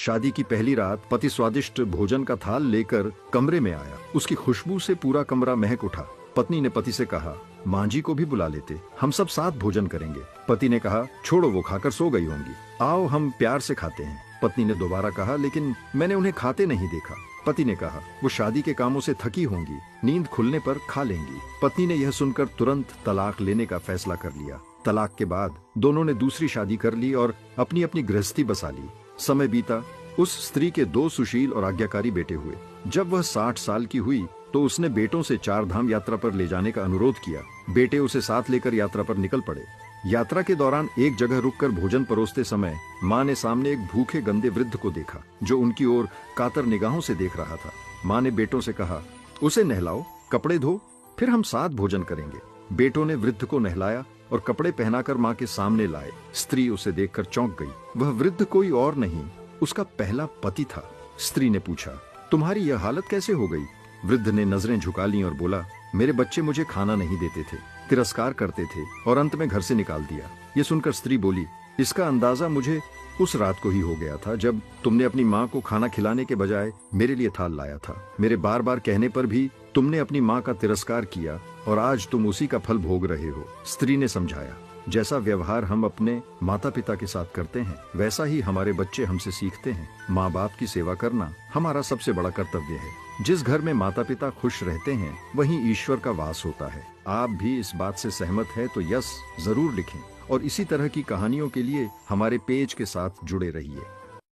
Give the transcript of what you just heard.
शादी की पहली रात पति स्वादिष्ट भोजन का थाल लेकर कमरे में आया। उसकी खुशबू से पूरा कमरा महक उठा। पत्नी ने पति से कहा, माँ जी को भी बुला लेते, हम सब साथ भोजन करेंगे। पति ने कहा, छोड़ो, वो खाकर सो गई होंगी, आओ हम प्यार से खाते हैं। पत्नी ने दोबारा कहा, लेकिन मैंने उन्हें खाते नहीं देखा। पति ने कहा, वो शादी के कामों से थकी होंगी, नींद खुलने पर खा लेंगी। पत्नी ने यह सुनकर तुरंत तलाक लेने का फैसला कर लिया। तलाक के बाद दोनों ने दूसरी शादी कर ली और अपनी अपनी गृहस्थी बसा ली। समय बीता। उस स्त्री के 2 सुशील और आज्ञाकारी बेटे हुए। जब वह 60 साल की हुई तो उसने बेटों से 4 धाम यात्रा पर ले जाने का अनुरोध किया। बेटे उसे साथ लेकर यात्रा पर निकल पड़े। यात्रा के दौरान एक जगह रुककर भोजन परोसते समय माँ ने सामने एक भूखे गंदे वृद्ध को देखा जो उनकी ओर कातर निगाहों से देख रहा था। माँ ने बेटों से कहा, उसे नहलाओ, कपड़े धो, फिर हम साथ भोजन करेंगे। बेटों ने वृद्ध को नहलाया और कपड़े पहनाकर माँ के सामने लाए। स्त्री उसे देखकर चौंक गई। वह वृद्ध कोई और नहीं, उसका पहला पति था। स्त्री ने पूछा, तुम्हारी यह हालत कैसे हो गई? वृद्ध ने नजरें झुका लीं और बोला, मेरे बच्चे मुझे खाना नहीं देते थे, तिरस्कार करते थे और अंत में घर से निकाल दिया। ये सुनकर स्त्री बोली, इसका अंदाजा मुझे उस रात को ही हो गया था जब तुमने अपनी माँ को खाना खिलाने के बजाय मेरे लिए थाल लाया था। मेरे बार बार कहने पर भी तुमने अपनी माँ का तिरस्कार किया और आज तुम उसी का फल भोग रहे हो। स्त्री ने समझाया, जैसा व्यवहार हम अपने माता पिता के साथ करते हैं वैसा ही हमारे बच्चे हमसे सीखते हैं। माँ बाप की सेवा करना हमारा सबसे बड़ा कर्तव्य है। जिस घर में माता पिता खुश रहते हैं वहीं ईश्वर का वास होता है। आप भी इस बात से सहमत है तो यस जरूर लिखें और इसी तरह की कहानियों के लिए हमारे पेज के साथ जुड़े रहिए।